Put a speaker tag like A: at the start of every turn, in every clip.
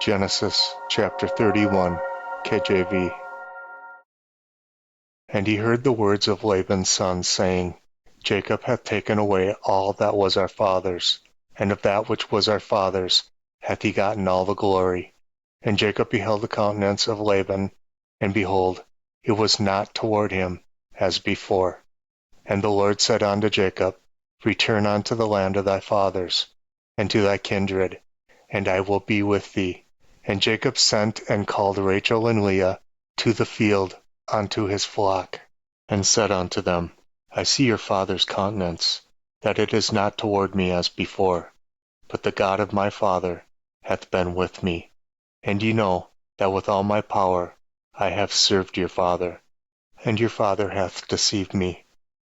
A: Genesis chapter 31, KJV. And he heard the words of Laban's sons, saying, Jacob hath taken away all that was our father's, and of that which was our father's hath he gotten all the glory. And Jacob beheld the countenance of Laban, and behold, it was not toward him as before. And the Lord said unto Jacob, Return unto the land of thy fathers, and to thy kindred, and I will be with thee. And Jacob sent and called Rachel and Leah to the field unto his flock, and said unto them, I see your father's countenance, that it is not toward me as before, but the God of my father hath been with me. And ye know that with all my power I have served your father, and your father hath deceived me,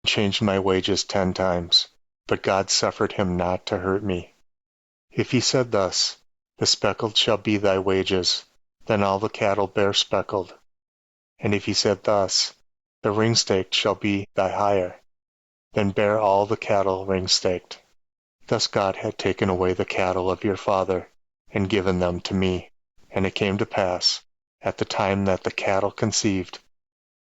A: changed my wages 10 times, but God suffered him not to hurt me. If he said thus, The speckled shall be thy wages, then all the cattle bear speckled. And if he said thus, The ring-staked shall be thy hire, then bear all the cattle ring-staked. Thus God had taken away the cattle of your father, and given them to me. And it came to pass, at the time that the cattle conceived,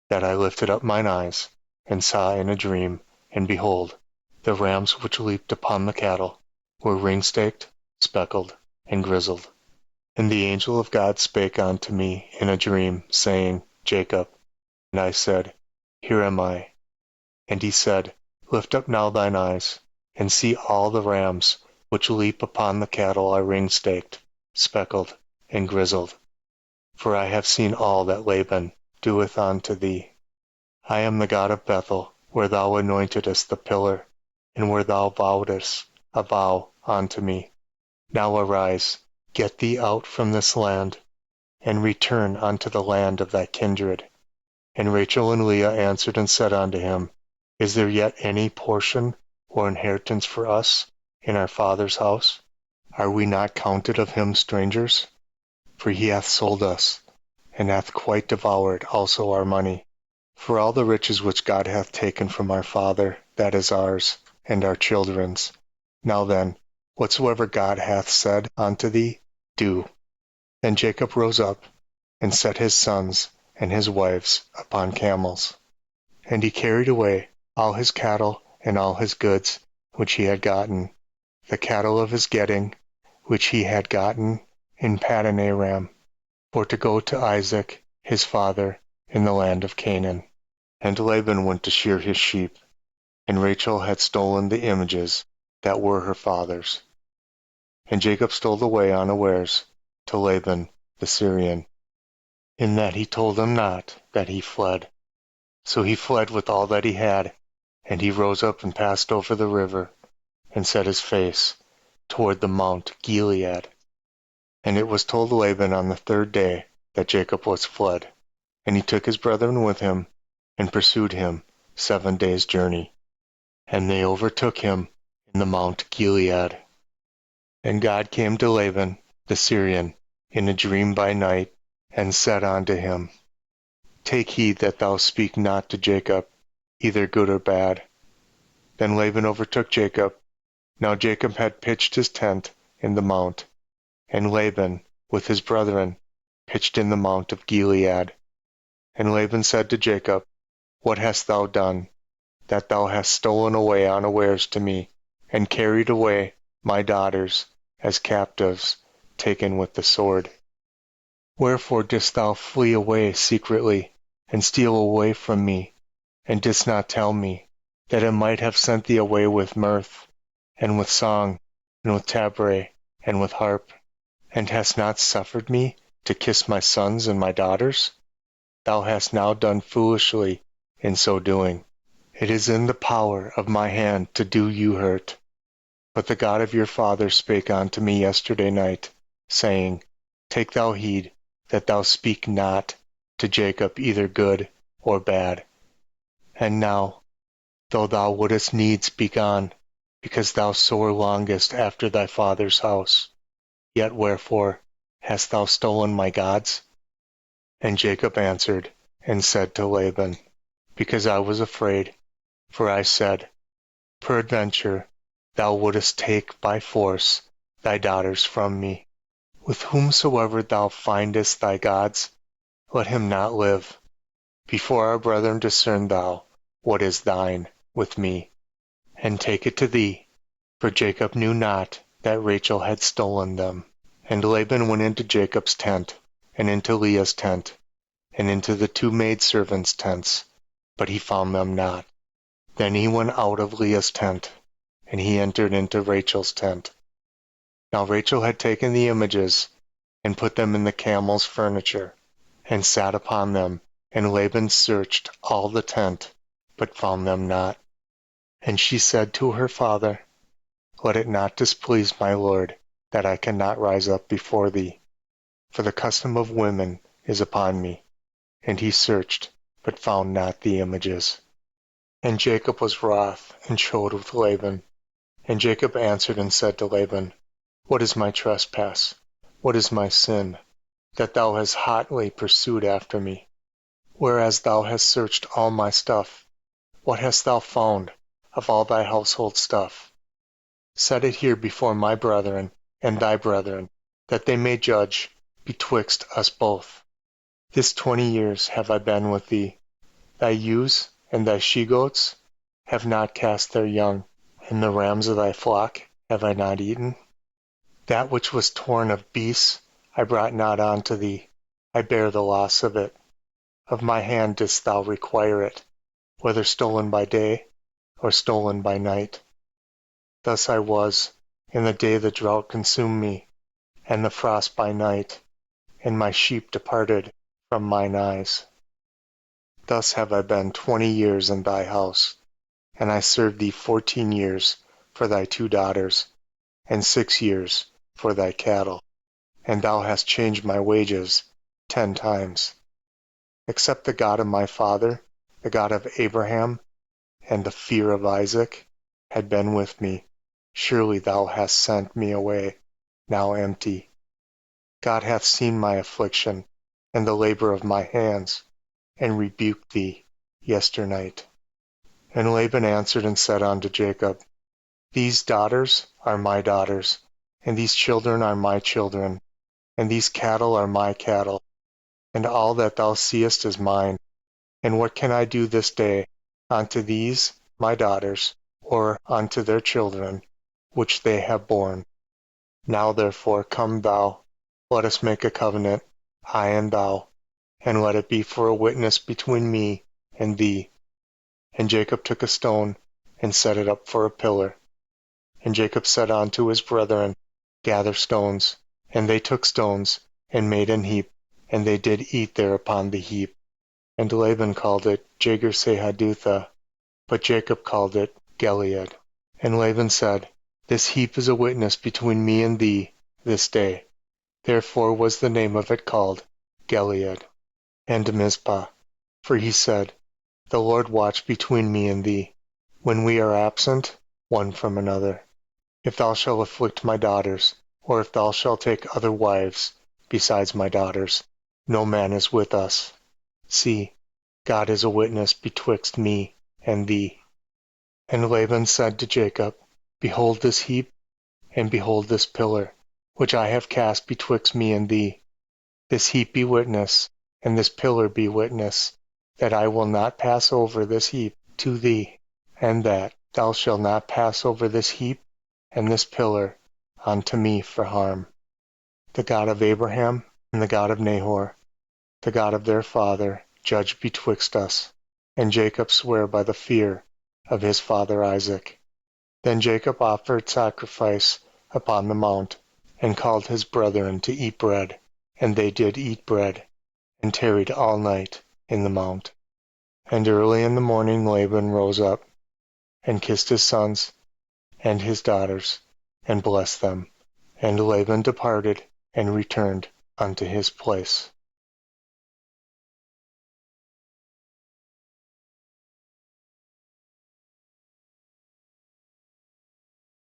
A: that I lifted up mine eyes, and saw in a dream, and behold, the rams which leaped upon the cattle were ring-staked, speckled, and grizzled. And the angel of God spake unto me in a dream, saying, Jacob. And I said, Here am I. And he said, Lift up now thine eyes, and see all the rams which leap upon the cattle are ring-staked, speckled, and grizzled. For I have seen all that Laban doeth unto thee. I am the God of Bethel, where thou anointedst the pillar, and where thou vowedst a vow unto me. Now arise, get thee out from this land, and return unto the land of thy kindred. And Rachel and Leah answered and said unto him, Is there yet any portion or inheritance for us in our father's house? Are we not counted of him strangers? For he hath sold us, and hath quite devoured also our money. For all the riches which God hath taken from our father, that is ours, and our children's. Now then, whatsoever God hath said unto thee, do. Then Jacob rose up, and set his sons and his wives upon camels. And he carried away all his cattle and all his goods which he had gotten, the cattle of his getting, which he had gotten in Paddan Aram, for to go to Isaac his father in the land of Canaan. And Laban went to shear his sheep, and Rachel had stolen the images that were her father's. And Jacob stole away unawares to Laban the Syrian, in that he told him not that he fled. So he fled with all that he had, and he rose up and passed over the river, and set his face toward the mount Gilead. And it was told Laban on the 3rd day that Jacob was fled. And he took his brethren with him, and pursued him 7 days' journey. And they overtook him in the mount Gilead. And God came to Laban the Syrian in a dream by night, and said unto him, Take heed that thou speak not to Jacob, either good or bad. Then Laban overtook Jacob. Now Jacob had pitched his tent in the mount, and Laban with his brethren pitched in the mount of Gilead. And Laban said to Jacob, What hast thou done, that thou hast stolen away unawares to me, and carried away my daughters as captives, taken with the sword? Wherefore didst thou flee away secretly, and steal away from me, and didst not tell me, that I might have sent thee away with mirth, and with song, and with tabret, and with harp, and hast not suffered me to kiss my sons and my daughters? Thou hast now done foolishly in so doing. It is in the power of my hand to do you hurt. But the God of your father spake unto me yesterday night, saying, Take thou heed that thou speak not to Jacob either good or bad. And now, though thou wouldest needs be gone, because thou sore longest after thy father's house, yet wherefore hast thou stolen my gods? And Jacob answered and said to Laban, Because I was afraid, for I said, Peradventure thou wouldest take by force thy daughters from me. With whomsoever thou findest thy gods, let him not live. Before our brethren discern thou what is thine with me, and take it to thee. For Jacob knew not that Rachel had stolen them. And Laban went into Jacob's tent, and into Leah's tent, and into the two maidservants' tents, but he found them not. Then he went out of Leah's tent, and he entered into Rachel's tent. Now Rachel had taken the images, and put them in the camel's furniture, and sat upon them, and Laban searched all the tent, but found them not. And she said to her father, Let it not displease my lord, that I cannot rise up before thee, for the custom of women is upon me. And he searched, but found not the images. And Jacob was wroth, and chode with Laban. And Jacob answered and said to Laban, What is my trespass? What is my sin, that thou hast hotly pursued after me? Whereas thou hast searched all my stuff, what hast thou found of all thy household stuff? Set it here before my brethren and thy brethren, that they may judge betwixt us both. This 20 years have I been with thee. Thy ewes and thy she-goats have not cast their young, and the rams of thy flock have I not eaten. That which was torn of beasts I brought not unto thee. I bear the loss of it. Of my hand didst thou require it, whether stolen by day or stolen by night. Thus I was, in the day the drought consumed me, and the frost by night, and my sheep departed from mine eyes. Thus have I been 20 years in thy house, and I served thee 14 years for thy 2 daughters, and 6 years for thy cattle, and thou hast changed my wages 10 times. Except the God of my father, the God of Abraham, and the fear of Isaac, had been with me, surely thou hast sent me away, now empty. God hath seen my affliction, and the labor of my hands, and rebuked thee yesternight. And Laban answered and said unto Jacob, These daughters are my daughters, and these children are my children, and these cattle are my cattle, and all that thou seest is mine. And what can I do this day unto these my daughters, or unto their children, which they have borne? Now therefore come thou, let us make a covenant, I and thou, and let it be for a witness between me and thee. And Jacob took a stone, and set it up for a pillar. And Jacob said unto his brethren, Gather stones. And they took stones, and made an heap, and they did eat there upon the heap. And Laban called it Jegar-sahadutha, but Jacob called it Gilead. And Laban said, This heap is a witness between me and thee this day. Therefore was the name of it called Gilead. And Mizpah, for he said, The Lord watch between me and thee, when we are absent one from another. If thou shalt afflict my daughters, or if thou shalt take other wives besides my daughters, no man is with us. See, God is a witness betwixt me and thee. And Laban said to Jacob, Behold this heap, and behold this pillar, which I have cast betwixt me and thee. This heap be witness, and this pillar be witness, that I will not pass over this heap to thee, and that thou shalt not pass over this heap and this pillar unto me for harm. The God of Abraham and the God of Nahor, the God of their father, judge betwixt us. And Jacob sware by the fear of his father Isaac. Then Jacob offered sacrifice upon the mount, and called his brethren to eat bread. And they did eat bread, and tarried all night in the mount. And early in the morning Laban rose up, and kissed his sons and his daughters, and blessed them. And Laban departed, and returned unto his place.